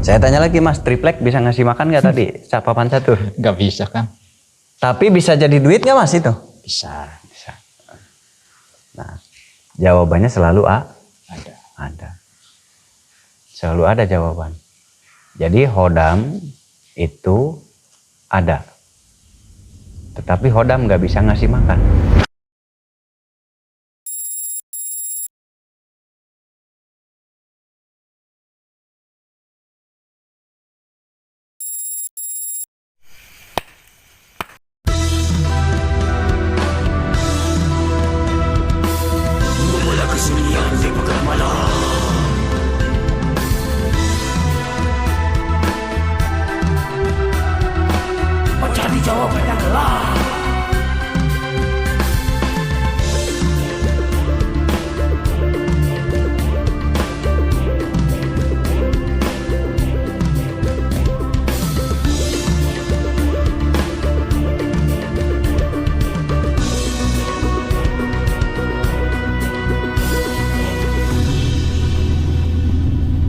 Saya tanya lagi Mas, triplek bisa ngasih makan nggak tadi? Papan catur. Nggak bisa kan? Tapi bisa jadi duit nggak Mas itu? Bisa. Nah, jawabannya selalu Ada. Selalu ada jawaban. Jadi hodam itu ada. Tetapi hodam nggak bisa ngasih makan. Mencari jawaban yang gelap.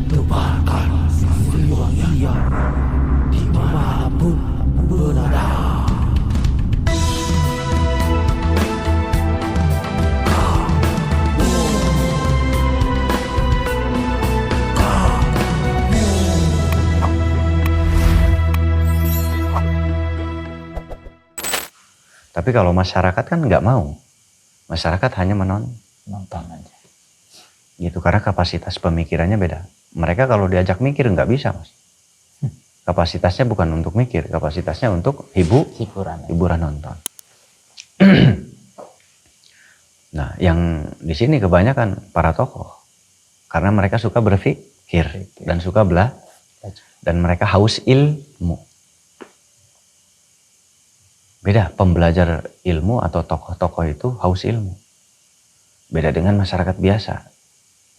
Tebarkan riwayat dimanapun berada. Tapi kalau masyarakat kan nggak mau. Masyarakat hanya Nonton aja. gitu karena kapasitas pemikirannya beda. Mereka kalau diajak mikir nggak bisa Mas. Kapasitasnya bukan untuk mikir, kapasitasnya untuk hiburan nonton. Nah, yang di sini kebanyakan para tokoh karena mereka suka berpikir dan suka dan mereka haus ilmu. Beda pembelajar ilmu atau tokoh-tokoh itu haus ilmu. Beda dengan masyarakat biasa.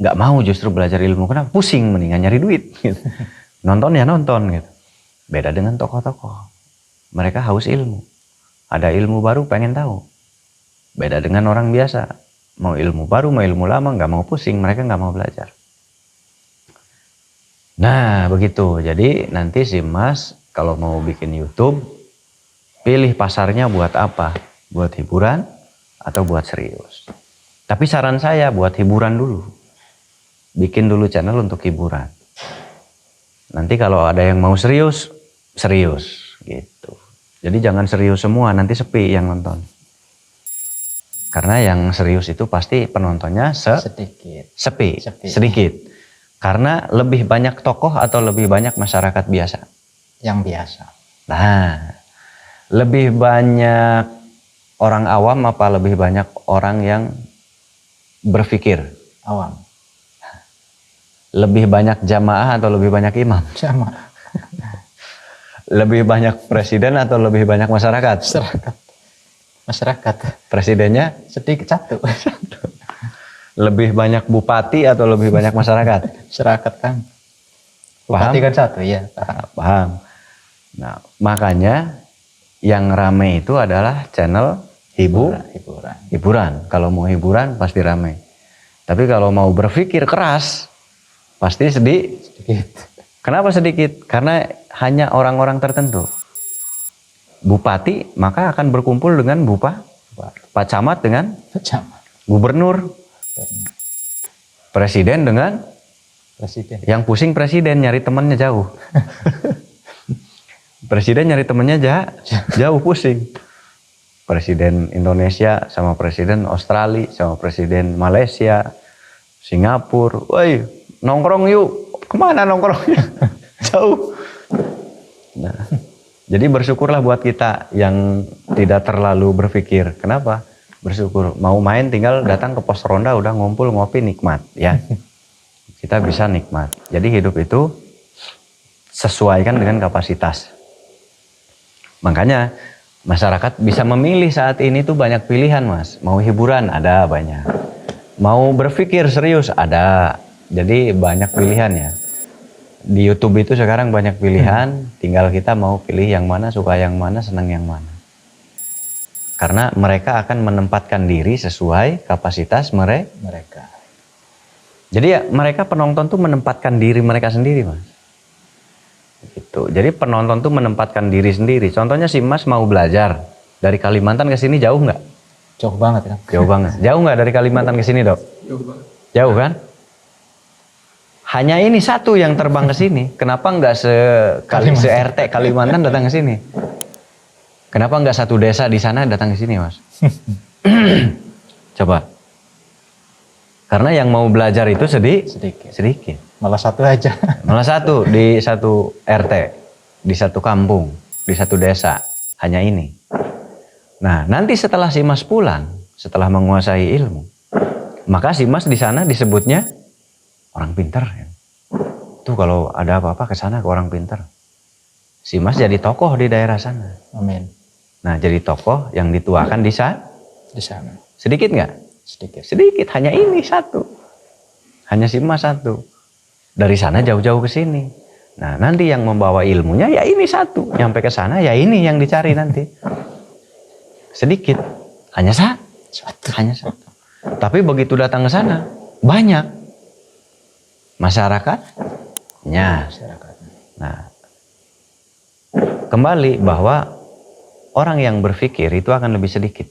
Nggak mau justru belajar ilmu. Kenapa? Pusing, mendingan nyari duit. Gitu. Nonton ya nonton. Gitu. Beda dengan tokoh-tokoh. Mereka haus ilmu. Ada ilmu baru pengen tahu. Beda dengan orang biasa. Mau ilmu baru, mau ilmu lama, nggak mau pusing. Mereka nggak mau belajar. Nah begitu. Jadi nanti si Mas kalau mau bikin YouTube, pilih pasarnya buat apa? Buat hiburan atau buat serius? Tapi saran saya buat hiburan dulu. Bikin dulu channel untuk hiburan. Nanti kalau ada yang mau serius gitu. Jadi jangan serius semua, nanti sepi yang nonton. Karena yang serius itu pasti penontonnya sedikit. Karena lebih banyak tokoh atau lebih banyak masyarakat biasa? Yang biasa. Nah, lebih banyak orang awam apa lebih banyak orang yang berpikir? Awam. Lebih banyak jamaah atau lebih banyak imam? Jamaah. Lebih banyak presiden atau lebih banyak masyarakat? Masyarakat. Presidennya? Sedikit satu. Lebih banyak bupati atau lebih banyak masyarakat? Masyarakat kan. Paham? Bupati kan satu ya. Paham. Nah, makanya yang rame itu adalah channel hiburan. Kalau mau hiburan pasti rame. Tapi kalau mau berpikir keras pasti sedikit. Kenapa sedikit? Karena hanya orang-orang tertentu. Bupati maka akan berkumpul dengan Pak Camat dengan Gubernur. Presiden dengan yang pusing presiden nyari temannya jauh. Presiden nyari temannya jauh pusing. Presiden Indonesia sama presiden Australia sama presiden Malaysia, Singapura. Woi, nongkrong yuk. Kemana nongkrongnya? Jauh. Nah, jadi bersyukurlah buat kita yang tidak terlalu berpikir. Kenapa? Bersyukur. Mau main tinggal datang ke pos ronda udah ngumpul ngopi nikmat ya. Kita bisa nikmat. Jadi hidup itu sesuaikan dengan kapasitas. Makanya masyarakat bisa memilih saat ini tuh banyak pilihan Mas. Mau hiburan ada banyak. Mau berpikir serius ada. Jadi banyak pilihan ya. Di YouTube itu sekarang banyak pilihan. Tinggal kita mau pilih yang mana, suka yang mana, senang yang mana. Karena mereka akan menempatkan diri sesuai kapasitas mereka. Jadi ya mereka penonton tuh menempatkan diri mereka sendiri Mas. Gitu. Jadi penonton tuh menempatkan diri sendiri. Contohnya si Mas mau belajar dari Kalimantan ke sini jauh nggak? Jauh banget kan? Jauh banget. Jauh nggak dari Kalimantan ke sini, Dok? Jauh banget. Jauh kan? Hanya ini satu yang terbang ke sini. Kenapa nggak se-RT Kalimantan datang ke sini? Kenapa nggak satu desa di sana datang ke sini, Mas? Coba. Karena yang mau belajar itu Sedikit. sedikit. Malah satu aja. Malah satu di satu RT, di satu kampung, di satu desa. Hanya ini. Nah, nanti setelah si Mas pulang, setelah menguasai ilmu, maka si Mas di sana disebutnya orang pintar. Tuh kalau ada apa-apa ke sana ke orang pintar. Si Mas jadi tokoh di daerah sana. Amin. Nah, jadi tokoh yang dituakan di sana. Di sana. Sedikit nggak? Sedikit. Sedikit, hanya ini satu. Hanya si Mas satu. Dari sana jauh-jauh ke sini. Nah, nanti yang membawa ilmunya ya ini satu. Nyampe ke sana ya ini yang dicari nanti. Sedikit. Hanya Satu. hanya satu. Tapi begitu datang ke sana, banyak masyarakatnya. Masyarakatnya. Nah, kembali bahwa orang yang berpikir itu akan lebih sedikit.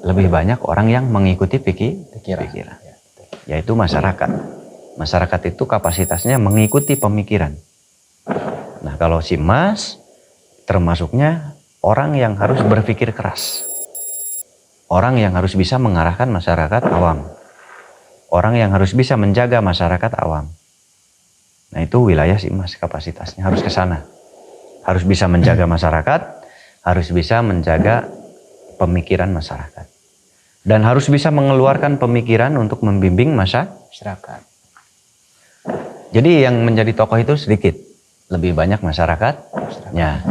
Lebih banyak orang yang mengikuti pikiran. Ya, betul. Yaitu masyarakat. Masyarakat itu kapasitasnya mengikuti pemikiran. Nah, kalau si Mas termasuknya orang yang harus berpikir keras. Orang yang harus bisa mengarahkan masyarakat awam. Orang yang harus bisa menjaga masyarakat awam. Nah, itu wilayah si Mas kapasitasnya harus ke sana. Harus bisa menjaga masyarakat, harus bisa menjaga pemikiran masyarakat. Dan harus bisa mengeluarkan pemikiran untuk membimbing Masyarakat. Jadi yang menjadi tokoh itu sedikit, lebih banyak masyarakatnya.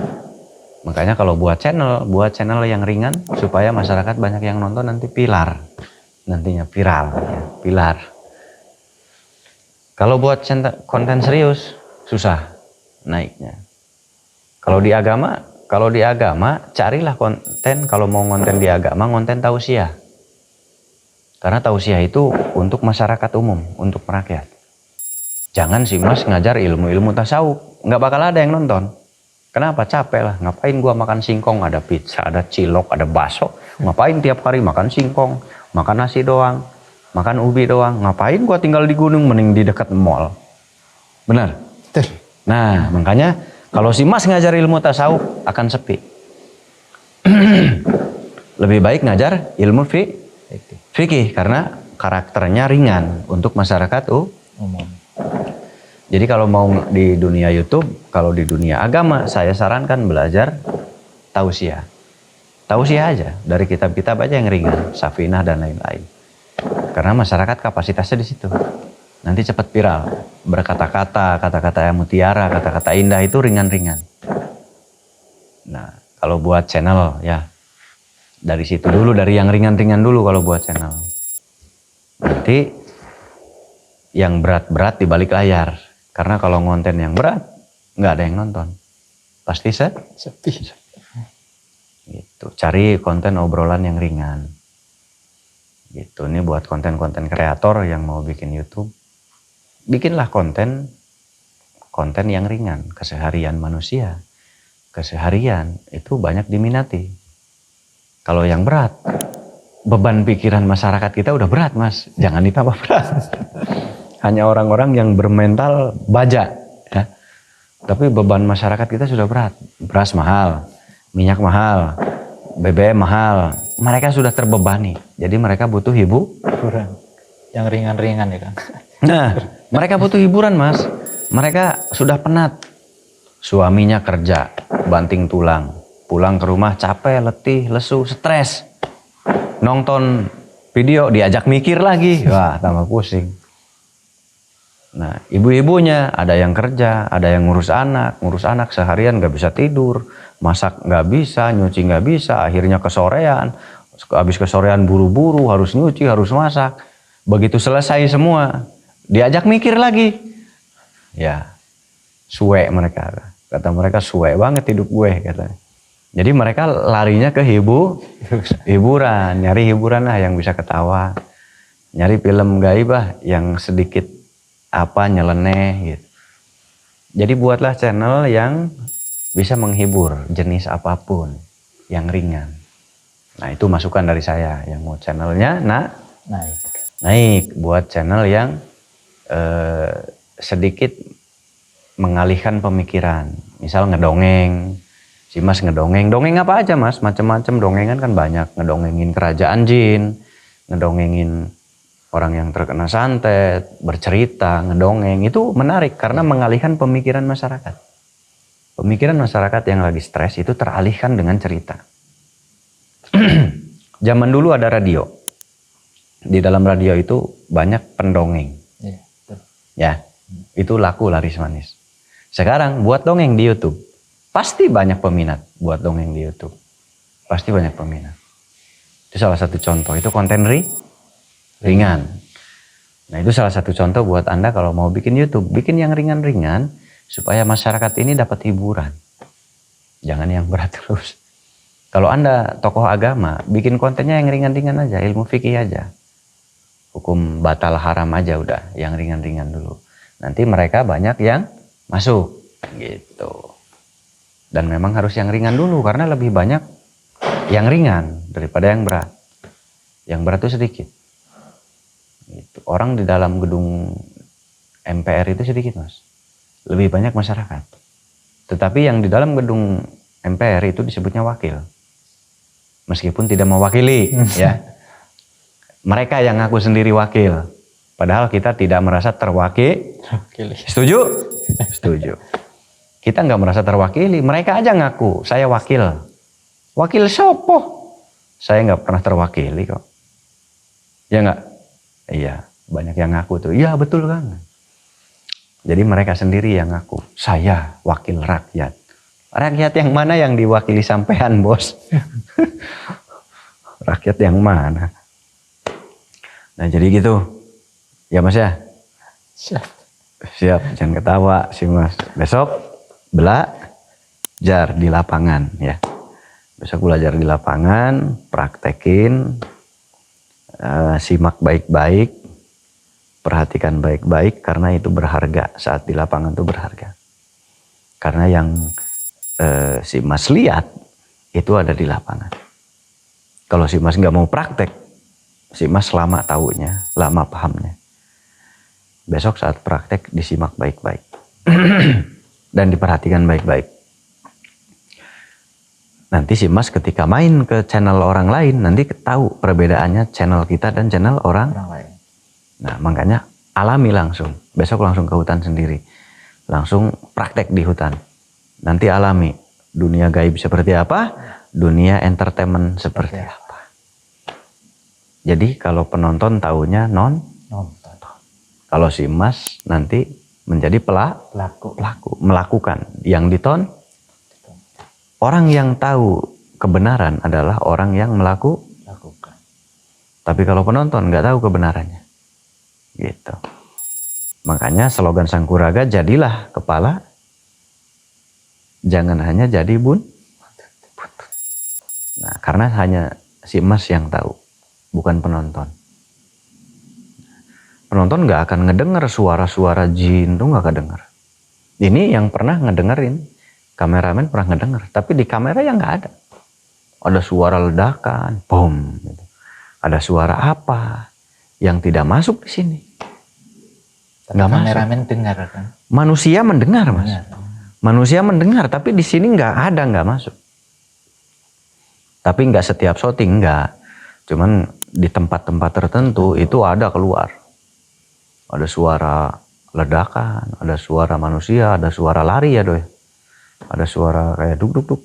Makanya kalau buat channel yang ringan supaya masyarakat banyak yang nonton, nanti nantinya viral, ya, pilar. Kalau buat konten serius susah naiknya. Kalau di agama carilah konten, kalau mau konten di agama, konten tausiah. Karena tausiah itu untuk masyarakat umum, untuk rakyat. Jangan si Mas ngajar ilmu-ilmu tasawuf, nggak bakal ada yang nonton. Kenapa? Capek lah. Ngapain gua makan singkong, ada pizza, ada cilok, ada bakso. Ngapain tiap hari makan singkong, makan nasi doang, makan ubi doang. Ngapain gua tinggal di gunung, mending di dekat mall. Benar? Betul. Nah, makanya kalau si Mas ngajar ilmu tasawuf akan sepi. Lebih baik ngajar ilmu fikih karena karakternya ringan untuk masyarakat Umum. Jadi kalau mau di dunia YouTube, kalau di dunia agama, saya sarankan belajar tausiah. Tausiah aja, dari kitab-kitab aja yang ringan, Safinah dan lain-lain. Karena masyarakat kapasitasnya di situ. Nanti cepat viral. Berkata-kata, kata-kata yang mutiara, kata-kata indah itu ringan-ringan. Nah, kalau buat channel ya dari situ dulu, dari yang ringan-ringan dulu kalau buat channel. Nanti yang berat-berat di balik layar. Karena kalau konten yang berat, nggak ada yang nonton. Pasti Sepi. gitu. Cari konten obrolan yang ringan. Gitu. Ini buat konten-konten kreator yang mau bikin YouTube. Bikinlah konten yang ringan. Keseharian manusia. Keseharian itu banyak diminati. Kalau yang berat, beban pikiran masyarakat kita udah berat, Mas. Jangan ditambah berat. Hanya orang-orang yang bermental baja. Ya. Tapi beban masyarakat kita sudah berat. Beras mahal, minyak mahal, BBM mahal. Mereka sudah terbebani. Jadi mereka butuh Hiburan. Yang ringan-ringan ya kan. Nah, mereka butuh hiburan, Mas. Mereka sudah penat. Suaminya kerja, banting tulang. Pulang ke rumah capek, letih, lesu, stres. Nonton video diajak mikir lagi. Wah, tambah pusing. Nah, ibu-ibunya ada yang kerja, ada yang ngurus anak seharian nggak bisa tidur, masak nggak bisa, nyuci nggak bisa, akhirnya kesorean, habis kesorean buru-buru, harus nyuci, harus masak. Begitu selesai semua, diajak mikir lagi. Ya, suwe mereka. Kata mereka suwe banget hidup gue, katanya. Jadi mereka larinya ke hiburan, nyari hiburan lah yang bisa ketawa. Nyari film gaibah yang sedikit nyeleneh gitu. Jadi buatlah channel yang bisa menghibur jenis apapun, yang ringan. Nah itu masukan dari saya, yang mau channelnya naik, buat channel yang sedikit mengalihkan pemikiran. Misal ngedongeng, si Mas ngedongeng, dongeng apa aja Mas, macam-macam dongengan kan banyak, ngedongengin kerajaan jin, ngedongengin orang yang terkena santet, bercerita, ngedongeng, itu menarik karena mengalihkan pemikiran masyarakat. Pemikiran masyarakat yang lagi stres itu teralihkan dengan cerita. Zaman dulu ada radio. Di dalam radio itu banyak pendongeng. Ya, itu laku laris manis. Sekarang buat dongeng di YouTube, pasti banyak peminat buat dongeng di YouTube. Pasti banyak peminat. Itu salah satu contoh, itu konten ringan. Nah itu salah satu contoh buat Anda kalau mau bikin YouTube, bikin yang ringan-ringan supaya masyarakat ini dapat hiburan. Jangan yang berat terus. Kalau Anda tokoh agama, bikin kontennya yang ringan-ringan aja, ilmu fikih aja. Hukum batal haram aja udah, yang ringan-ringan dulu. Nanti mereka banyak yang masuk gitu. Dan memang harus yang ringan dulu karena lebih banyak yang ringan daripada yang berat. Yang berat itu sedikit. Gitu. Orang di dalam gedung MPR itu sedikit Mas. Lebih banyak masyarakat. Tetapi yang di dalam gedung MPR itu disebutnya wakil. Meskipun tidak mewakili ya. Mereka yang ngaku sendiri wakil. Padahal kita tidak merasa terwakili. Setuju? Setuju. Kita nggak merasa terwakili. Mereka aja ngaku, saya wakil. Wakil sopo? Saya nggak pernah terwakili kok. Ya nggak? Iya, banyak yang ngaku tuh. Iya betul kan. Jadi mereka sendiri yang ngaku. Saya wakil rakyat. Rakyat yang mana yang diwakili sampean bos? Rakyat yang mana? Nah jadi gitu. Ya Mas ya? Siap, jangan ketawa sih Mas. Besok belajar di lapangan ya. Besok belajar di lapangan, praktekin, simak baik-baik, perhatikan baik-baik karena itu berharga, saat di lapangan itu berharga. Karena yang si Mas lihat itu ada di lapangan. Kalau si Mas nggak mau praktek, si Mas lama taunya, lama pahamnya. Besok saat praktek disimak baik-baik dan diperhatikan baik-baik. Nanti si Mas ketika main ke channel orang lain nanti tahu perbedaannya channel kita dan channel orang lain. Nah makanya alami langsung. Besok langsung ke hutan sendiri. Langsung praktek di hutan. Nanti alami dunia gaib seperti apa, dunia entertainment seperti apa. Jadi kalau penonton taunya nonton. Kalau si Mas nanti menjadi pelaku, melakukan yang diton. Orang yang tahu kebenaran adalah orang yang melakukan. Tapi kalau penonton nggak tahu kebenarannya, gitu. Makanya slogan Sangkuraga, jadilah kepala, jangan hanya jadi butut. Nah, karena hanya si Mas yang tahu, bukan penonton. Penonton nggak akan ngedenger suara-suara jin tuh nggak kedenger. Ini yang pernah ngedengerin, kameramen pernah ngedenger, tapi di kamera yang nggak ada. Ada suara ledakan, boom, gitu. Ada suara apa yang tidak masuk di sini. Nggak masuk. Kameramen dengar kan? Manusia mendengar Mas. Manusia mendengar, tapi di sini nggak ada, nggak masuk. Tapi nggak setiap syuting nggak. Cuman di tempat-tempat tertentu itu ada keluar. Ada suara ledakan, ada suara manusia, ada suara lari ya doi. Ada suara kayak duk-duk-duk.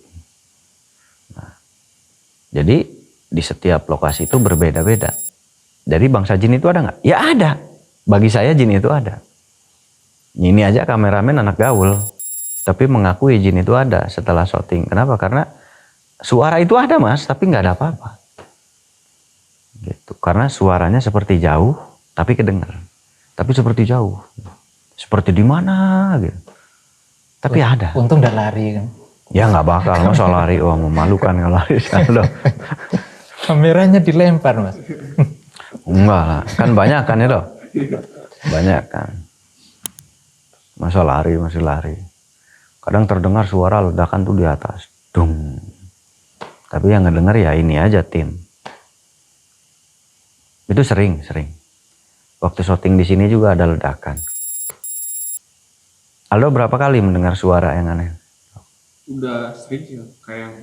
Nah, jadi di setiap lokasi itu berbeda-beda. Jadi bangsa jin itu ada nggak? Ya ada. Bagi saya jin itu ada. Ini aja kameramen anak gaul. Tapi mengakui jin itu ada setelah syuting. Kenapa? Karena suara itu ada Mas, tapi nggak ada apa-apa. Gitu. Karena suaranya seperti jauh, tapi kedengar. Tapi seperti jauh, seperti di mana gitu. Tapi ada. Untung udah lari kan. Ya nggak bakal, masa lari, wah memalukan kalau lari kalau. Kameranya dilempar Mas. Enggak lah, kan banyak kan itu. Banyak kan. Masa lari, masih lari. Kadang terdengar suara ledakan tuh di atas. Dung. Tapi yang ngedenger ya ini aja tim. Itu sering. Waktu syuting di sini juga ada ledakan. Aldo berapa kali mendengar suara yang aneh? Udah sering sih, kayak yang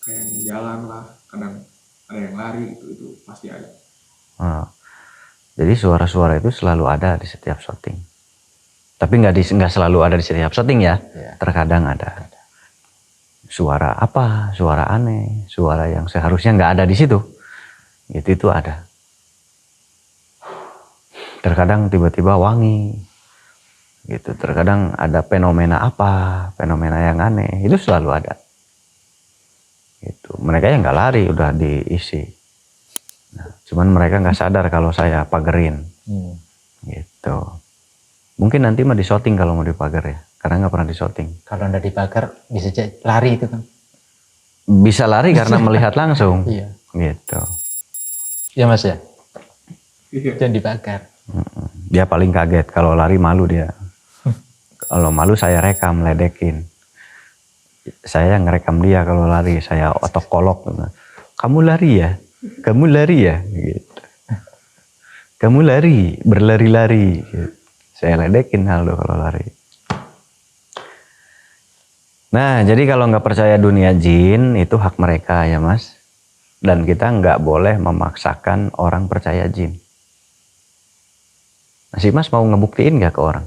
kayak yang jalan lah, kadang ada yang lari, itu pasti ada. Oh. Jadi suara-suara itu selalu ada di setiap syuting. Tapi nggak selalu ada di setiap syuting ya. Terkadang ada. Suara apa? Suara aneh, suara yang seharusnya nggak ada di situ. Itu ada. Terkadang tiba-tiba wangi. Gitu. Terkadang ada fenomena apa? Fenomena yang aneh. Itu selalu ada. Gitu. Mereka yang nggak lari udah diisi. Nah, cuman mereka nggak sadar kalau saya pagerin. Gitu. Mungkin nanti mah di syuting kalau mau dipagar ya. Karena nggak pernah di syuting. Kalau nggak dipagar bisa lari itu kan. Bisa lari karena melihat langsung. Iya. Gitu. Iya Mas ya. Iya. Jangan dibakar. Dia paling kaget kalau lari, malu dia. Kalau malu saya rekam, ledekin. Saya ngerekam dia kalau lari, saya otok kolok. Kamu lari ya? Kamu lari ya? Gitu. Kamu lari, berlari-lari. Gitu. Saya ledekin Aldo kalau lari. Nah, jadi kalau nggak percaya dunia jin, itu hak mereka ya Mas. Dan kita nggak boleh memaksakan orang percaya jin. Nah, si Mas mau ngebuktiin nggak ke orang?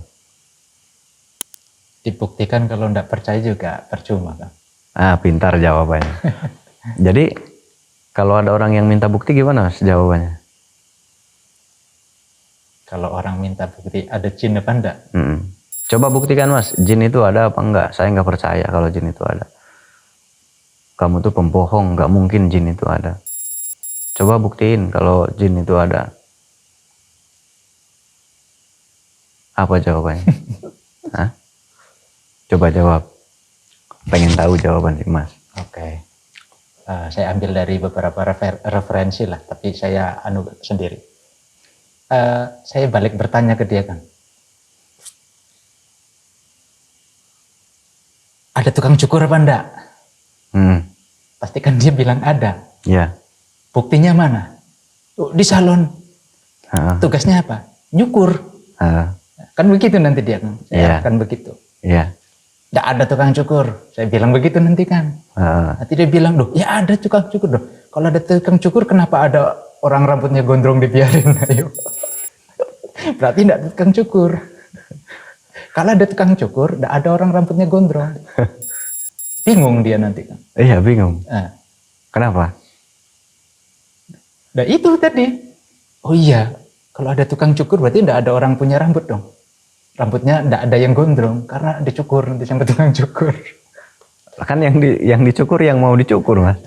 Dibuktikan kalau nggak percaya juga percuma kan. Ah, pintar jawabannya. Jadi, kalau ada orang yang minta bukti gimana Mas jawabannya? Kalau orang minta bukti ada jin apa enggak? Coba buktikan Mas, jin itu ada apa enggak? Saya nggak percaya kalau jin itu ada. Kamu tuh pembohong, nggak mungkin jin itu ada. Coba buktiin kalau jin itu ada. Apa jawabannya? Hah? Coba jawab. Pengen tahu jawaban si Mas. Oke. Saya ambil dari beberapa referensi lah, tapi saya sendiri. Saya balik bertanya ke dia kan. Ada tukang cukur apa enggak? Pastikan dia bilang ada. Ya. Buktinya mana? Oh, di salon. Tugasnya apa? Nyukur. Kan begitu nanti dia kan. Saya akan begitu. Iya. Nggak ada tukang cukur. Saya bilang begitu nanti kan. Nanti dia bilang, "Duh, ya ada tukang cukur dong. Kalau ada tukang cukur kenapa ada orang rambutnya gondrong dibiarin?" Ayo. Berarti nggak ada tukang cukur. Kalau ada tukang cukur, nggak ada orang rambutnya gondrong. Bingung dia nanti kan. Iya, bingung. Kenapa? Nah itu tadi. Oh iya, kalau ada tukang cukur berarti nggak ada orang punya rambut dong. Rambutnya nggak ada yang gondrong karena dicukur nanti sama tukang cukur. Kan yang dicukur yang mau dicukur Mas.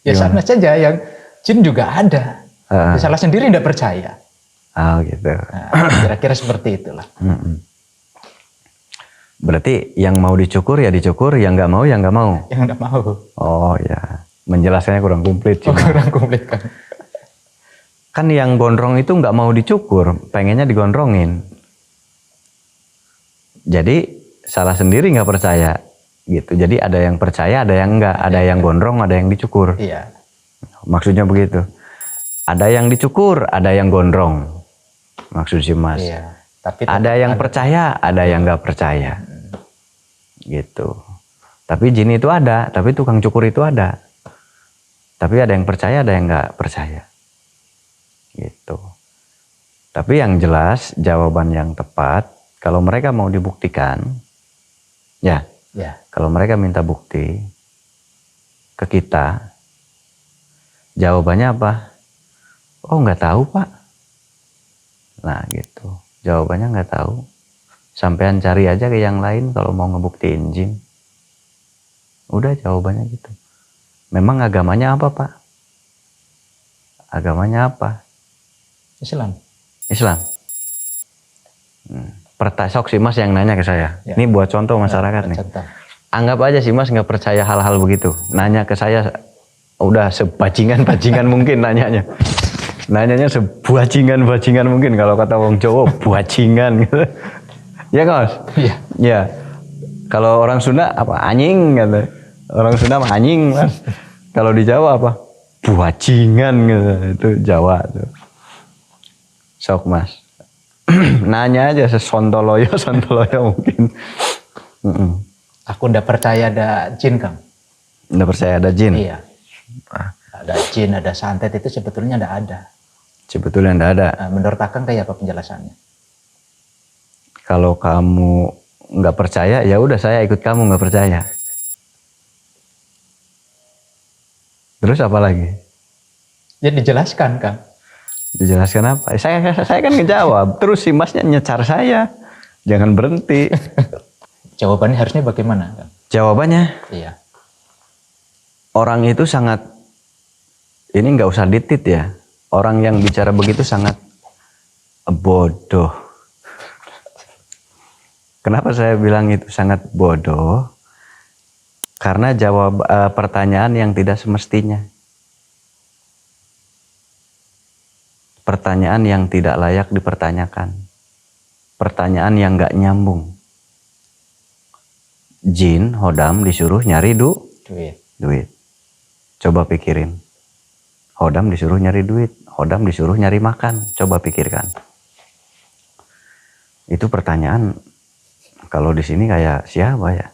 Ya Gimana? sama saja, yang jin juga ada. Salah sendiri nggak percaya. Oh gitu. Nah, kira-kira seperti itulah. Berarti yang mau dicukur ya dicukur, yang nggak mau ya nggak mau. Yang nggak mau. Oh ya, menjelaskannya kurang komplit. Kurang komplit kan. Kan yang gondrong itu nggak mau dicukur, pengennya digondrongin. Jadi salah sendiri nggak percaya gitu. Jadi ada yang percaya, ada yang enggak, ada yang gondrong, ada yang dicukur. Iya. Maksudnya begitu. Ada yang dicukur, ada yang gondrong. Maksud si Mas. Iya. Tapi ada yang percaya, ada yang nggak percaya. Gitu. Tapi jin itu ada, tapi tukang cukur itu ada. Tapi ada yang percaya, ada yang nggak percaya. Gitu. Tapi yang jelas jawaban yang tepat, kalau mereka mau dibuktikan, ya. Kalau mereka minta bukti ke kita, jawabannya apa? Oh nggak tahu Pak. Nah gitu. Jawabannya nggak tahu. Sampean cari aja ke yang lain kalau mau ngebuktiin jin. Udah jawabannya gitu. Memang agamanya apa Pak? Agamanya apa? Islam. Islam. Sok si Mas yang nanya ke saya. Ini buat contoh masyarakat nih. Contoh. Anggap aja si Mas nggak percaya hal-hal begitu. Nanya ke saya udah sebajingan-bajingan mungkin nanyanya. Nanyanya sebajingan-bajingan mungkin kalau kata wong Jawa bajingan gitu. Ya kan Mas? Iya. Ya. Kalau orang Sunda apa? Anjing kata. Orang Sunda mah anjing Mas. Kalau di Jawa apa? Buajingan gitu. Itu Jawa tuh. Sok Mas. Nanya aja sesontoloyo mungkin. Aku ndak percaya ada jin, Kang. Nggak percaya ada jin? Iya. Ada jin, ada santet itu sebetulnya ndak ada. Sebetulnya nggak ada. Nah, menurut Akang kayak apa penjelasannya? Kalau kamu nggak percaya, ya udah saya ikut kamu nggak percaya. Terus apa lagi? Ya dijelaskan, Kang. Dijelaskan apa? Saya kan ngejawab. Terus si Masnya nyecar saya. Jangan berhenti. Jawabannya harusnya bagaimana, Kang? Jawabannya, Iya. orang itu sangat, ini nggak usah ditit ya. Orang yang bicara begitu sangat bodoh. Kenapa saya bilang itu sangat bodoh? Karena jawab pertanyaan yang tidak semestinya. Pertanyaan yang tidak layak dipertanyakan. Pertanyaan yang nggak nyambung. Jin, Hodam disuruh nyari duit. Coba pikirin. Hodam disuruh nyari duit. Hodam disuruh nyari makan. Coba pikirkan. Itu pertanyaan kalau di sini kayak siapa ya?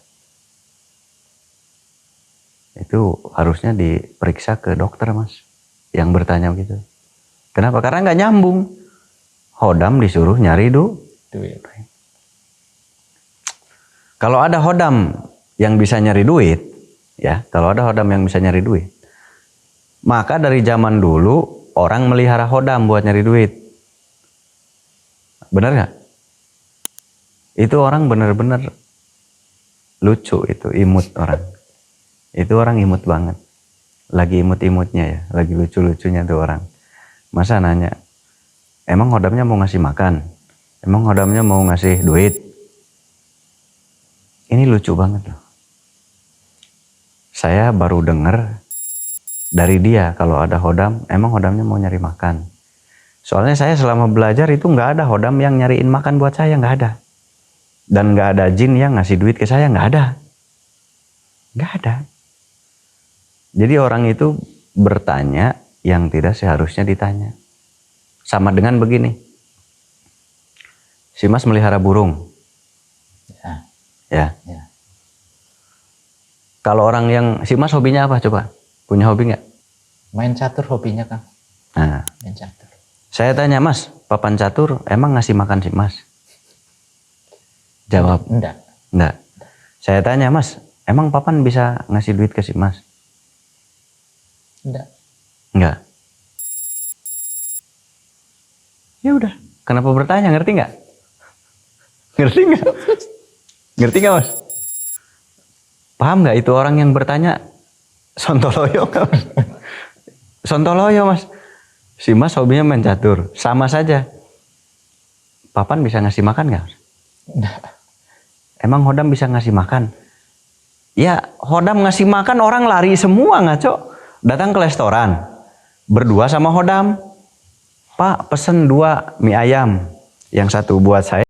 Itu harusnya diperiksa ke dokter Mas. Yang bertanya begitu. Kenapa? Karena nggak nyambung. Hodam disuruh nyari duit. Kalau ada Hodam yang bisa nyari duit, ya, kalau ada Hodam yang bisa nyari duit, maka dari zaman dulu orang melihara Hodam buat nyari duit. Benar nggak? Itu orang benar-benar lucu, itu imut orang. Itu orang imut banget. Lagi imut-imutnya ya, lagi lucu-lucunya tuh orang. Masa nanya, emang Hodamnya mau ngasih makan? Emang Hodamnya mau ngasih duit? Ini lucu banget loh. Saya baru dengar dari dia kalau ada Hodam, emang Hodamnya mau nyari makan. Soalnya saya selama belajar itu nggak ada Hodam yang nyariin makan buat saya, nggak ada. Dan nggak ada jin yang ngasih duit ke saya, nggak ada. Nggak ada. Jadi orang itu bertanya yang tidak seharusnya ditanya. Sama dengan begini. Si Mas melihara burung. Ya. Kalau orang yang, si Mas hobinya apa coba? Punya hobi nggak? Main catur hobinya, Kang. Nah, Main catur. saya tanya Mas, papan catur emang ngasih makan si Mas? Jawab. Enggak. Saya tanya Mas, emang papan bisa ngasih duit ke si Mas? Enggak. Ya udah, kenapa bertanya? Ngerti nggak? Ngerti nggak? Ngerti nggak Mas? Paham nggak itu orang yang bertanya sontoloyo? Sontoloyo Mas. Si Mas hobinya main catur, sama saja. Papan bisa ngasih makan nggak? Emang Hodam bisa ngasih makan? Ya, Hodam ngasih makan orang lari semua ngaco. Datang ke restoran, berdua sama Hodam. Pak, pesen 2 mie ayam. Yang satu buat saya.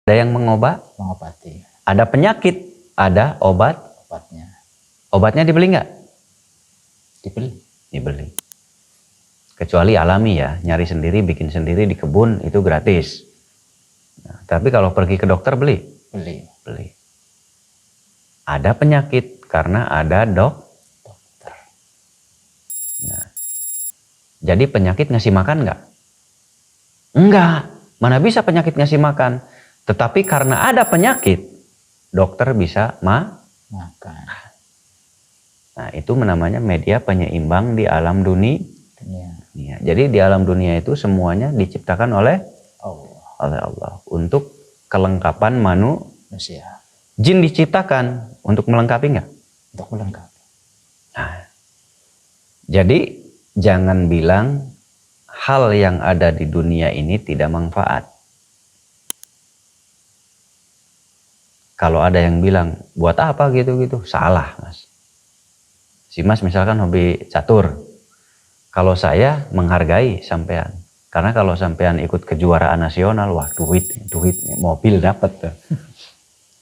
ada yang mengobati. ada penyakit, ada Obatnya obatnya dibeli nggak? Dibeli. Kecuali alami ya, nyari sendiri, bikin sendiri di kebun itu gratis. Nah, tapi kalau pergi ke dokter beli. Ada penyakit karena ada dokter. Nah, jadi penyakit ngasih makan nggak? Enggak, mana bisa penyakit ngasih makan. Tetapi karena ada penyakit, dokter bisa makan. Nah, itu namanya media penyeimbang di alam dunia. Jadi di alam dunia itu semuanya diciptakan oleh Allah untuk kelengkapan manusia. Jin diciptakan untuk melengkapi nggak? Untuk melengkapi. Nah, jadi jangan bilang hal yang ada di dunia ini tidak manfaat. Kalau ada yang bilang buat apa gitu-gitu, salah mas. Si mas misalkan hobi catur. Kalau saya menghargai sampean, karena kalau sampean ikut kejuaraan nasional, wah duit, mobil dapat tuh.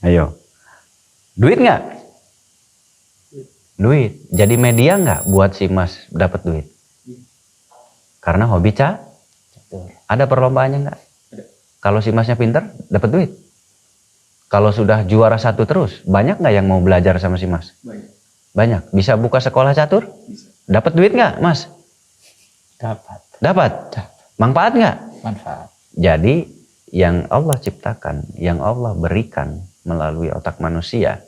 Ayo, duit nggak? Duit. Jadi media nggak buat si mas dapat duit? Karena hobi catur. Ada perlombaannya nggak? Kalau si masnya pinter, dapat duit. Kalau sudah juara 1 terus, banyak nggak yang mau belajar sama si mas? Banyak. Bisa buka sekolah catur? Dapat duit nggak mas? Dapat. Manfaat nggak? Manfaat. Jadi yang Allah ciptakan, yang Allah berikan melalui otak manusia,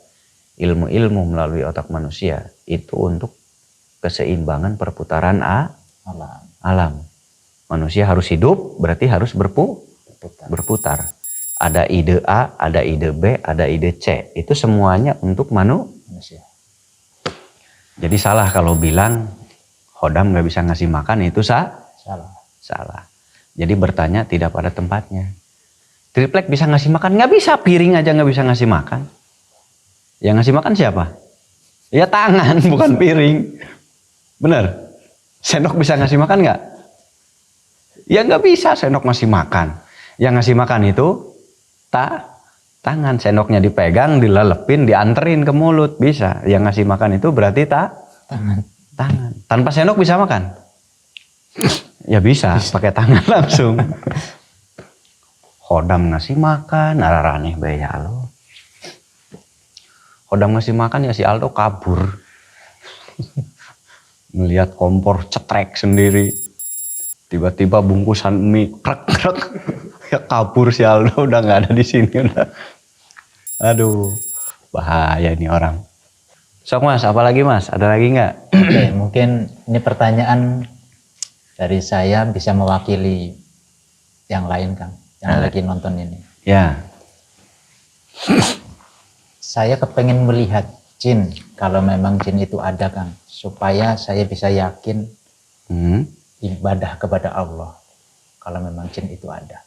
ilmu-ilmu melalui otak manusia, itu untuk keseimbangan perputaran alam. Manusia harus hidup, berarti harus berputar. Ada ide A, ada ide B, ada ide C. Itu semuanya untuk manusia. Jadi salah kalau bilang Khodam nggak bisa ngasih makan, itu salah. Jadi bertanya tidak pada tempatnya. Triplek bisa ngasih makan? Nggak bisa, piring aja nggak bisa ngasih makan. Yang ngasih makan siapa? Ya tangan, bukan piring. Bener? Sendok bisa ngasih makan nggak? Ya nggak bisa sendok ngasih makan. Yang ngasih makan itu tangan. Sendoknya dipegang, dilelepin, dianterin ke mulut, bisa. Yang ngasih makan itu berarti tangan. Tanpa sendok bisa makan? Ya bisa. Pakai tangan langsung. Khodam ngasih makan, arah-aneh baya lo. Khodam ngasih makan ya si Aldo kabur. Melihat kompor cetrek sendiri. Tiba-tiba bungkusan mie krek-krek. Ya kabur si Aldo, udah nggak ada di sini udah. Aduh, bahaya nih orang. Sok mas, apa lagi mas? Ada lagi nggak? Oke, mungkin ini pertanyaan dari saya bisa mewakili yang lain Kang, yang lagi nonton ini. Ya. Saya kepengen melihat jin, kalau memang jin itu ada Kang, supaya saya bisa yakin ibadah kepada Allah, kalau memang jin itu ada.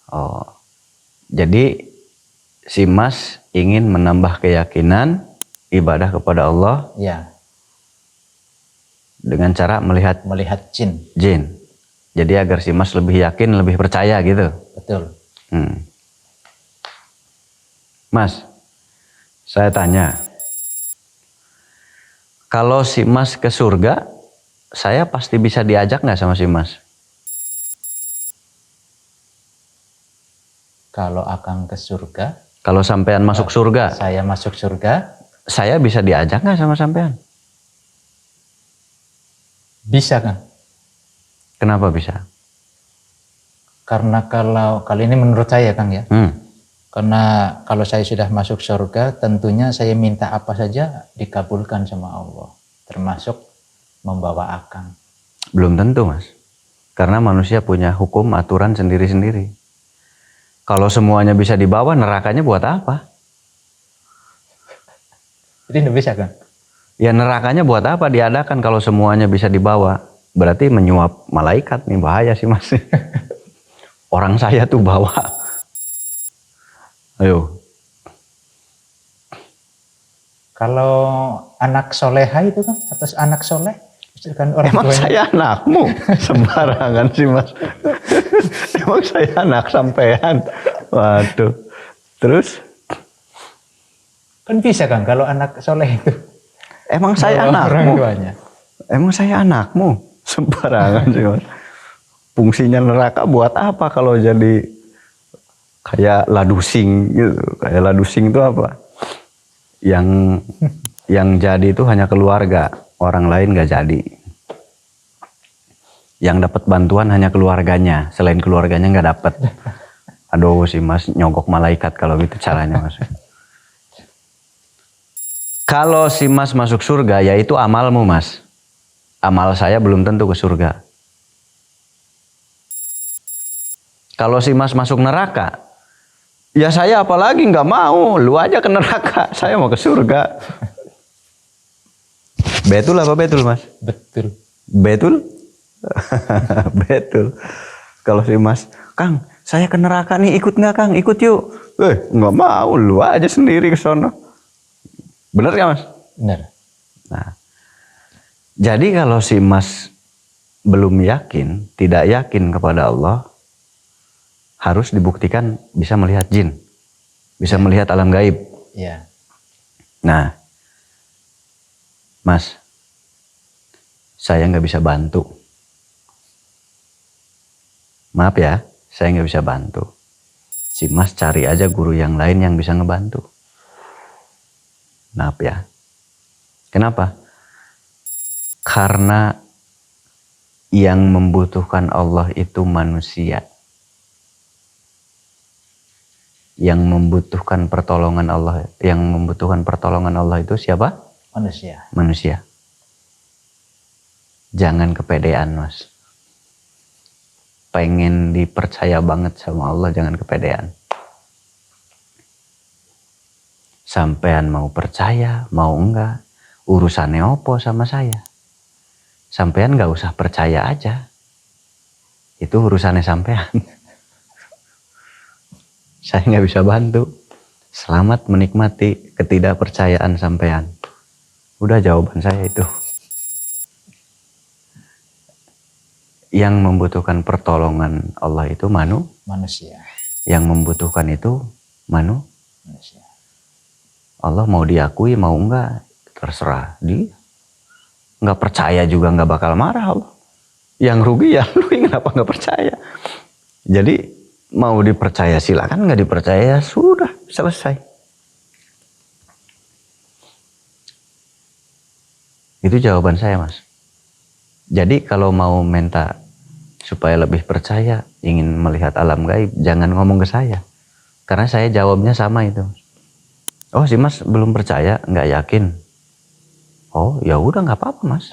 Oh, jadi si mas ingin menambah keyakinan ibadah kepada Allah. Ya. Dengan cara melihat jin. Jadi agar si mas lebih yakin, lebih percaya gitu. Betul. Mas, saya tanya, kalau si mas ke surga, saya pasti bisa diajak nggak sama si mas? Kalau Akang ke surga, kalau sampean masuk surga, saya masuk surga, saya bisa diajak nggak sama sampean? Bisa Kang. Kenapa bisa? Karena kalau kali ini menurut saya Kang ya, karena kalau saya sudah masuk surga, tentunya saya minta apa saja dikabulkan sama Allah, termasuk membawa Akang. Belum tentu mas, karena manusia punya hukum aturan sendiri-sendiri. Kalau semuanya bisa dibawa, nerakanya buat apa? Jadi tidak bisa kan? Ya nerakanya buat apa diadakan kalau semuanya bisa dibawa? Berarti menyuap malaikat nih, bahaya sih mas. Orang saya tuh bawa. Ayo. Kalau anak soleha itu kan, atas anak soleh? Kan orang Emang tuanya saya anakmu? Sembarangan sih mas. Emang saya anak sampean? Waduh. Terus? kan bisa kan kalau anak soleh itu. Emang saya Bawa orang anakmu? tuanya. Emang saya anakmu? Sembarangan sih mas. Fungsinya neraka buat apa kalau jadi kayak ladusing gitu? Kayak ladusing itu apa? Yang jadi itu hanya keluarga, orang lain nggak jadi. Yang dapat bantuan hanya keluarganya, selain keluarganya nggak dapat. Aduh si mas nyogok malaikat kalau gitu caranya mas. Kalau si mas masuk surga, ya itu amalmu mas. Amal saya belum tentu ke surga. Kalau si mas masuk neraka, ya saya apalagi nggak mau, lu aja ke neraka, saya mau ke surga. Betul apa betul mas? Betul. Betul? Betul. Kalau si mas, Kang, saya ke neraka nih, ikut nggak Kang? Ikut yuk. Nggak mau, lu aja sendiri ke sono. Bener ya mas? Benar. Nah, jadi kalau si mas belum yakin, tidak yakin kepada Allah, harus dibuktikan bisa melihat jin, bisa melihat alam gaib. Iya. Nah, mas, saya nggak bisa bantu. Maaf ya, saya nggak bisa bantu. Si mas cari aja guru yang lain yang bisa ngebantu. Maaf ya. Kenapa? Karena yang membutuhkan Allah itu manusia. Yang membutuhkan pertolongan Allah, itu siapa? Manusia. Manusia. Jangan kepedean mas. Pengen dipercaya banget sama Allah, jangan kepedean. Sampean mau percaya, mau enggak, urusannya opo sama saya. Sampean gak usah percaya aja. Itu urusannya sampean. Saya nggak bisa bantu. Selamat menikmati ketidakpercayaan sampean. Udah jawaban saya itu. Yang membutuhkan pertolongan Allah itu Manusia. Yang membutuhkan itu Manusia. Allah mau diakui mau enggak terserah dia. Nggak percaya juga nggak bakal marah Allah. Yang rugi ya lu, kenapa nggak percaya? Jadi mau dipercaya silakan, nggak dipercaya sudah selesai. Itu jawaban saya mas. Jadi kalau mau minta supaya lebih percaya, ingin melihat alam gaib, jangan ngomong ke saya. Karena saya jawabnya sama itu. Oh si mas belum percaya, nggak yakin. Oh ya udah nggak apa-apa mas.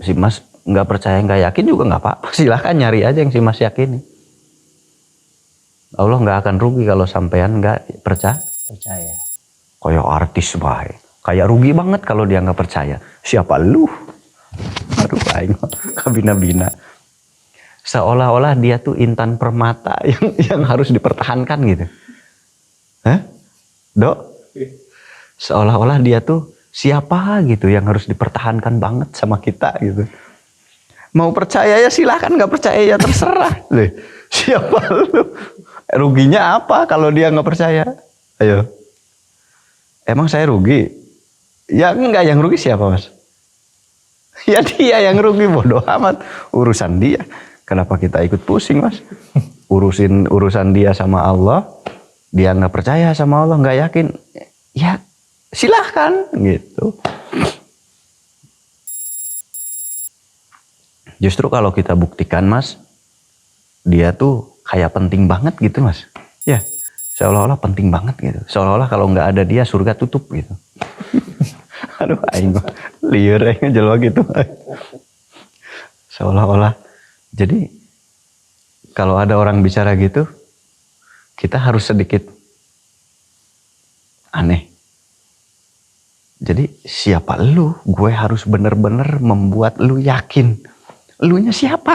Si mas nggak percaya nggak yakin juga nggak apa-apa. Silahkan nyari aja yang si mas yakini. Allah nggak akan rugi kalau sampean nggak percaya. Kayak artis baik. Kayak rugi banget kalau dia nggak percaya. Siapa lu? Aduh aing kabina-bina. Seolah-olah dia tuh intan permata yang harus dipertahankan gitu. Hah? Dok? Seolah-olah dia tuh siapa gitu yang harus dipertahankan banget sama kita gitu. Mau percaya ya silahkan, nggak percaya ya terserah. Siapa lu? Ruginya apa kalau dia nggak percaya? Ayo. Emang saya rugi? Ya enggak, yang rugi siapa mas? Ya dia yang rugi, bodoh amat. Urusan dia. Kenapa kita ikut pusing mas? Urusan dia sama Allah. Dia nggak percaya sama Allah, nggak yakin. Ya silahkan gitu. Justru kalau kita buktikan mas, dia tuh kayak penting banget gitu mas. Ya, seolah-olah penting banget gitu. Seolah-olah kalau nggak ada dia surga tutup gitu. Aduh, aing liur aing jelwa gitu. Seolah-olah. Jadi kalau ada orang bicara gitu, kita harus sedikit aneh. Jadi siapa lu? Gue harus bener-bener membuat lu yakin. Elunya siapa?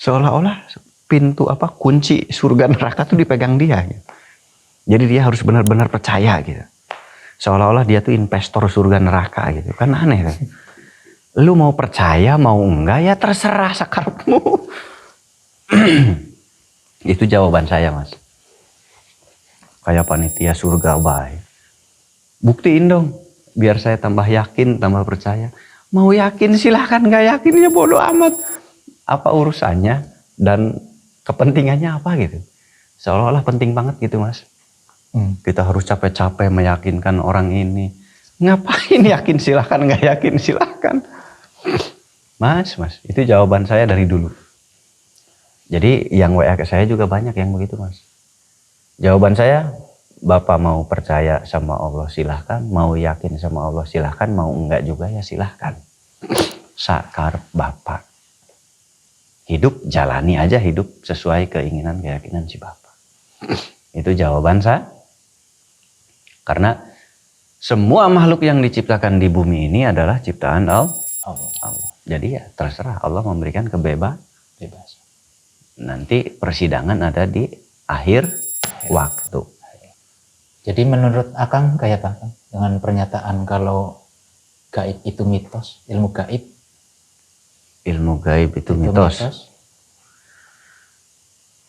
Seolah-olah pintu kunci surga neraka tuh dipegang dia gitu. Jadi dia harus benar-benar percaya gitu. Seolah-olah dia tuh investor surga neraka gitu. Kan aneh kan. Lu mau percaya mau enggak ya terserah sakarepmu. Itu jawaban saya mas. Kayak panitia surga baik. Buktiin dong. Biar saya tambah yakin, tambah percaya. Mau yakin silahkan, gak yakin ya bodoh amat. Apa urusannya dan kepentingannya apa gitu. Seolah-olah penting banget gitu mas. Kita harus capek-capek meyakinkan orang ini. Ngapain yakin silahkan, gak yakin silahkan. Mas, itu jawaban saya dari dulu. Jadi yang WA ke saya juga banyak yang begitu mas. Jawaban saya, Bapak mau percaya sama Allah silahkan, mau yakin sama Allah silahkan, mau enggak juga ya silahkan. Sakar Bapak. Hidup, jalani aja hidup sesuai keinginan, keyakinan si Bapak. Itu jawaban saya. Karena semua makhluk yang diciptakan di bumi ini adalah ciptaan Allah. Jadi ya terserah Allah memberikan kebebasan. Nanti persidangan ada di akhir waktu. Jadi menurut Akang kayak apa dengan pernyataan kalau gaib itu mitos, ilmu gaib? Ilmu gaib itu mitos.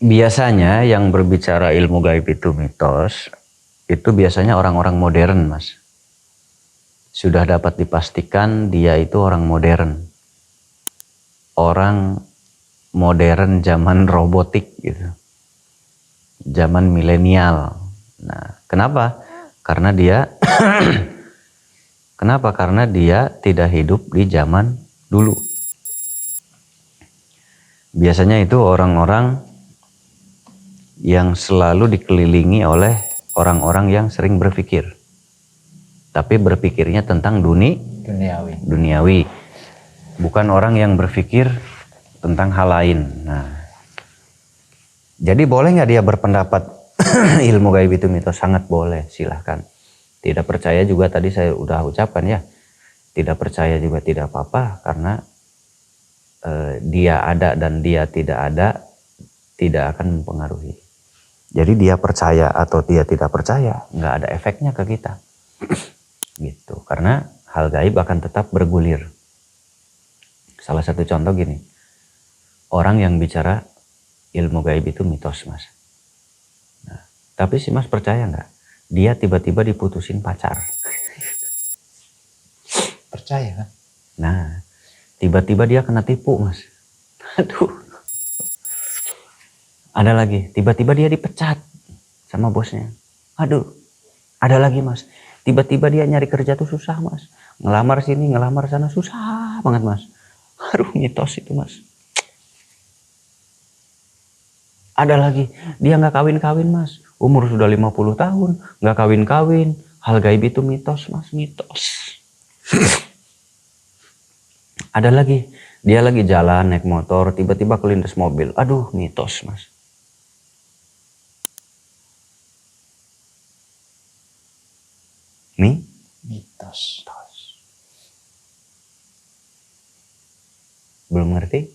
Biasanya yang berbicara ilmu gaib itu mitos, itu biasanya orang-orang modern mas. Sudah dapat dipastikan dia itu orang modern. Orang modern zaman robotik gitu. Zaman milenial. Nah, kenapa? Karena dia kenapa? Karena dia tidak hidup di zaman dulu. Biasanya itu orang-orang yang selalu dikelilingi oleh orang-orang yang sering berpikir. Tapi berpikirnya tentang duniawi. Bukan orang yang berpikir tentang hal lain. Nah, jadi boleh nggak dia berpendapat ilmu gaib itu mitos? Sangat boleh, silahkan. Tidak percaya juga tadi saya udah ucapkan ya. Tidak percaya juga tidak apa-apa karena dia ada dan dia tidak ada tidak akan mempengaruhi. Jadi dia percaya atau dia tidak percaya nggak ada efeknya ke kita. Gitu. Karena hal gaib akan tetap bergulir. Salah satu contoh gini, orang yang bicara ilmu gaib itu mitos mas. Nah, tapi si mas percaya nggak? Dia tiba-tiba diputusin pacar. Percaya kan? Nah, tiba-tiba dia kena tipu mas. Aduh. Ada lagi, tiba-tiba dia dipecat sama bosnya. Aduh. Ada lagi mas, tiba-tiba dia nyari kerja tuh susah mas. Ngelamar sini, ngelamar sana susah banget mas. Aduh, mitos itu mas. Ada lagi, dia nggak kawin-kawin mas. Umur sudah 50 tahun, nggak kawin-kawin. Hal gaib itu mitos mas, mitos. Ada lagi, dia lagi jalan naik motor, tiba-tiba kelindes mobil. Aduh, mitos mas. Nih, Mitos. belum ngerti?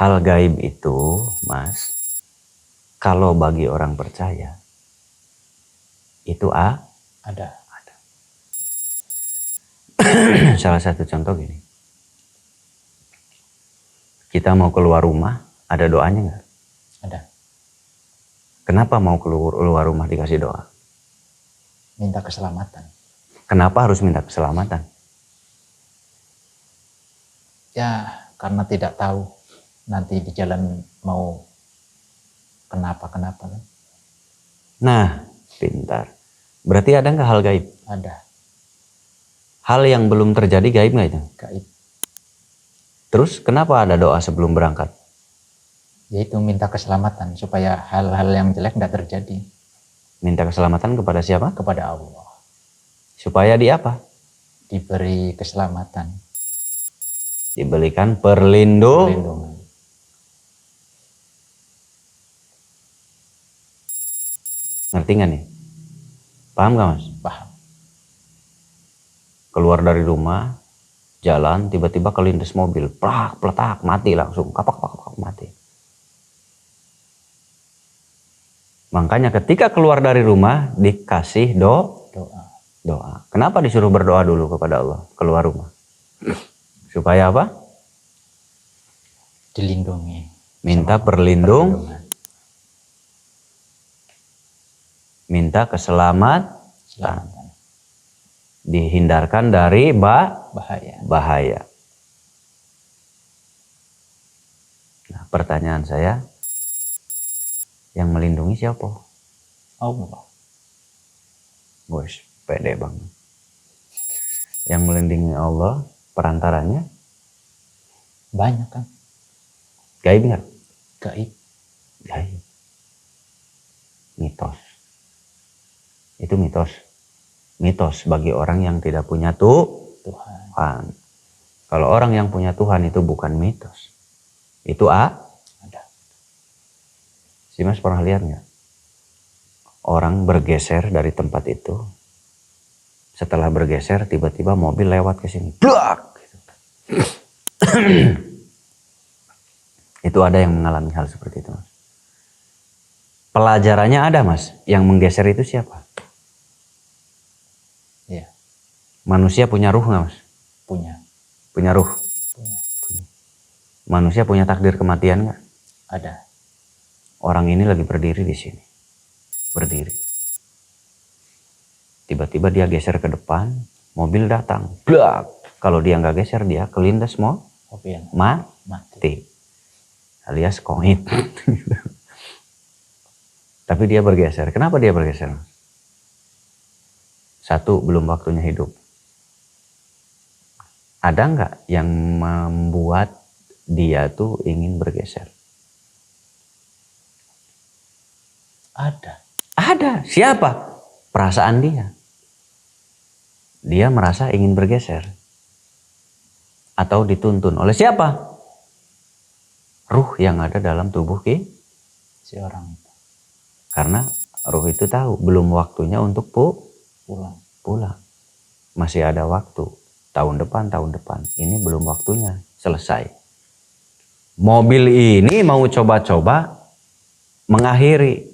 Hal gaib itu, mas, kalau bagi orang percaya, itu Ada. Salah satu contoh gini. Kita mau keluar rumah, ada doanya nggak? Ada. Kenapa mau keluar rumah dikasih doa? Minta keselamatan. Kenapa harus minta keselamatan? Ya, karena tidak tahu nanti di jalan mau kenapa-kenapa kan. Nah, pintar. Berarti ada nggak hal gaib? Ada. Hal yang belum terjadi gaib nggak itu? Gaib. Terus kenapa ada doa sebelum berangkat? Yaitu minta keselamatan supaya hal-hal yang jelek tidak terjadi. Minta keselamatan kepada siapa? Kepada Allah. Supaya di apa? Diberi keselamatan. Diberikan perlindungan. Perlindungan. Ngerti nggak nih? Paham nggak mas? Paham. Keluar dari rumah, jalan, tiba-tiba kelindes mobil, plak, peletak, mati langsung, kapak, mati. Makanya ketika keluar dari rumah dikasih Doa. doa. Kenapa disuruh berdoa dulu kepada Allah keluar rumah? Supaya apa? Dilindungi. Minta Sama perlindungan. Minta keselamatan. Selamatan. Dihindarkan dari Bahaya. bahaya. Nah, pertanyaan saya, yang melindungi siapa? Allah. Bos, pede banget. Yang melindungi Allah, perantaranya Banyak kan? gaib nggak? Gaib. Gaib. Mitos. Itu mitos. Mitos bagi orang yang tidak punya Tuhan. Tuhan. Kalau orang yang punya Tuhan itu bukan mitos. Itu Ada. Si Mas pernah lihat nggak? Orang bergeser dari tempat itu. Setelah bergeser, tiba-tiba mobil lewat ke sini. Blak! Itu ada yang mengalami hal seperti itu, Mas. Pelajarannya ada, Mas. Yang menggeser itu siapa? Iya. Manusia punya ruh nggak, Mas? Punya. Punya ruh. Punya. Manusia punya takdir kematian nggak? Ada. Orang ini lagi berdiri di sini. Berdiri. Tiba-tiba dia geser ke depan, mobil datang. Blak! Kalau dia nggak geser, dia kelindes mau Mobil mati. mati. Alias koit. Tapi dia bergeser. Kenapa dia bergeser? Satu, belum waktunya hidup. Ada nggak yang membuat dia tuh ingin bergeser? Ada. Ada. Siapa? Perasaan dia. Dia merasa ingin bergeser. Atau dituntun oleh siapa? Ruh yang ada dalam tubuh Si orang itu karena ruh itu tahu belum waktunya untuk pulang. Masih ada waktu. Tahun depan. Ini belum waktunya. Selesai. Mobil ini mau coba-coba mengakhiri.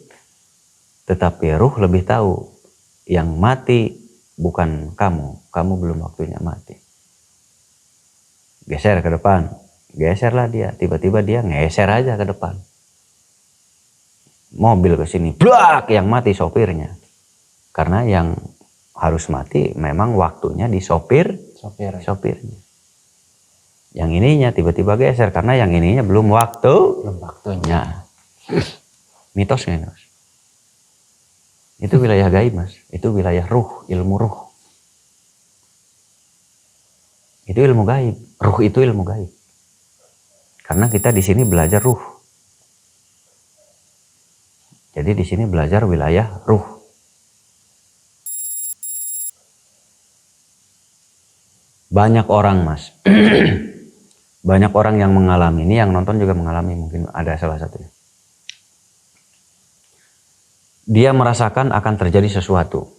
Tetapi ruh lebih tahu. Yang mati bukan kamu. Kamu belum waktunya mati. Geser ke depan. Geserlah dia. Tiba-tiba dia ngeser aja ke depan. Mobil ke sini. Blak! Yang mati sopirnya. Karena yang harus mati memang waktunya di sopirnya. Yang ininya tiba-tiba geser karena yang ininya belum waktunya. Mitos nggak, Mas? Itu wilayah gaib, Mas. Itu wilayah ruh, ilmu ruh. Itu ilmu gaib. Ruh itu ilmu gaib. Karena kita di sini belajar ruh. Jadi di sini belajar wilayah ruh. Banyak orang, Mas. Banyak orang yang mengalami. Ini yang nonton juga mengalami. Mungkin ada salah satunya. Dia merasakan akan terjadi sesuatu.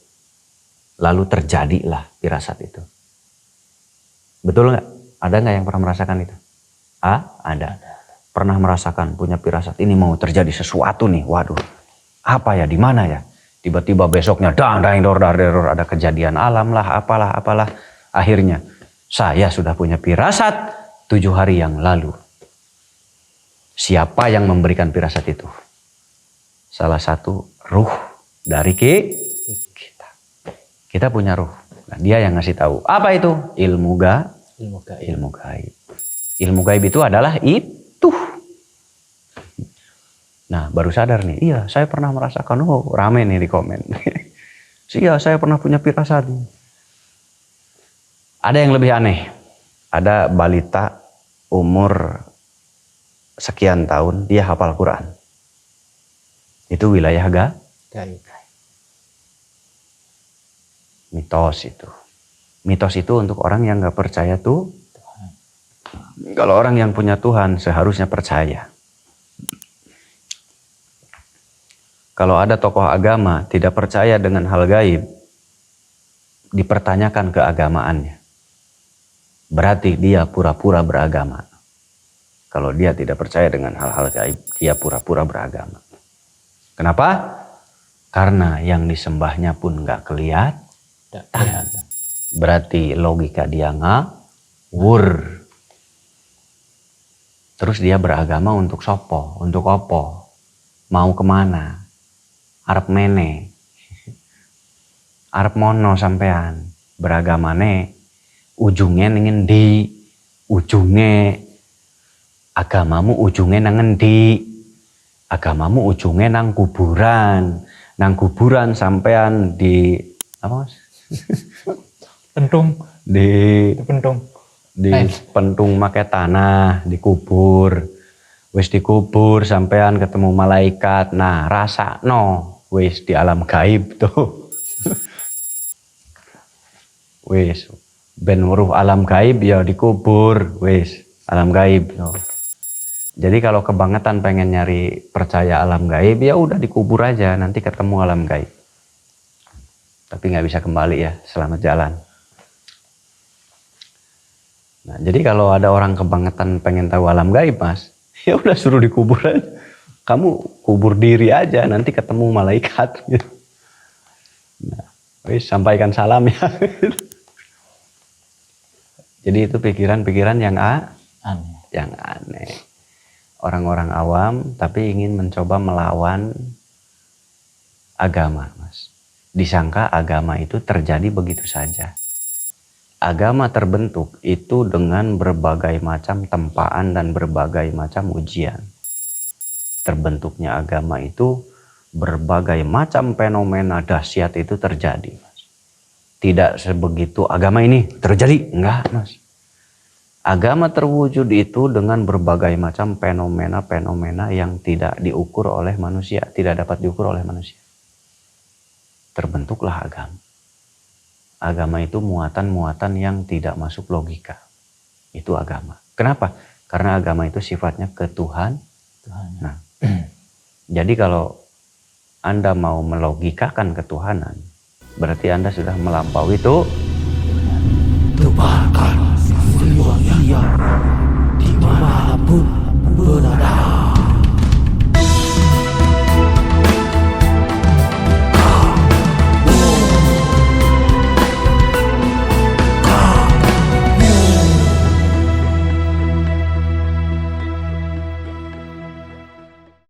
Lalu terjadilah firasat itu. Betul nggak? Ada nggak yang pernah merasakan itu? Ada. Pernah merasakan punya firasat ini mau terjadi sesuatu nih. Waduh, apa ya? Di mana ya? Tiba-tiba besoknya ada kejadian alam lah, apalah. Akhirnya saya sudah punya firasat 7 hari yang lalu. Siapa yang memberikan firasat itu? Salah satu ruh dari kita. Kita punya ruh. Nah, dia yang ngasih tahu. Apa itu? Ilmu gaib. Ilmu gaib itu adalah itu. Nah, baru sadar nih. Iya, saya pernah merasakan. Oh, rame nih di komen. Iya, saya pernah punya firasat. Ada yang lebih aneh. Ada balita umur sekian tahun, dia hafal Quran. Itu wilayah Gaib. Mitos itu. Mitos itu untuk orang yang gak percaya tuh. Kalau orang yang punya Tuhan seharusnya percaya. Kalau ada tokoh agama tidak percaya dengan hal gaib, dipertanyakan keagamaannya. Berarti dia pura-pura beragama. Kalau dia tidak percaya dengan hal-hal gaib, dia pura-pura beragama. Kenapa? Karena yang disembahnya pun nggak kelihatan. Tidak kelihatan. Berarti logika dia ngawur. Terus dia beragama untuk sopo, untuk opo, mau kemana, arep mene, arep mono sampean, beragamane, ujungnya nengen di, ujungnya agamamu ujungnya nangen di, agamamu ujungnya nang kuburan sampean di apa mas? Pentung. Di Pentung. pentung make tanah, dikubur. Wis dikubur sampean ketemu malaikat. Nah, rasakno wis di alam gaib tuh. Wis ben weruh alam gaib ya dikubur, wis alam gaib. No. Jadi kalau kebangetan pengen nyari percaya alam gaib ya udah dikubur aja, nanti ketemu alam gaib. Tapi nggak bisa kembali ya, selamat jalan. Nah, jadi kalau ada orang kebangetan pengen tahu alam gaib mas, ya udah suruh dikubur aja. Kamu kubur diri aja, nanti ketemu malaikat. Gitu. Nah, wis sampaikan salam ya. Jadi itu pikiran-pikiran yang aneh. Orang-orang awam tapi ingin mencoba melawan agama, mas. Disangka agama itu terjadi begitu saja. Agama terbentuk itu dengan berbagai macam tempaan dan berbagai macam ujian. Terbentuknya agama itu berbagai macam fenomena dahsyat itu terjadi, mas. Tidak sebegitu agama ini terjadi, enggak, mas. Agama terwujud itu dengan berbagai macam fenomena-fenomena yang tidak diukur oleh manusia, tidak dapat diukur oleh manusia. Terbentuklah agama. Agama itu muatan-muatan yang tidak masuk logika. Itu agama. Kenapa? Karena agama itu sifatnya ketuhanan. Nah, jadi kalau Anda mau melogikakan ketuhanan, berarti Anda sudah melampaui itu. Tebarkan semua yang dimanapun berada.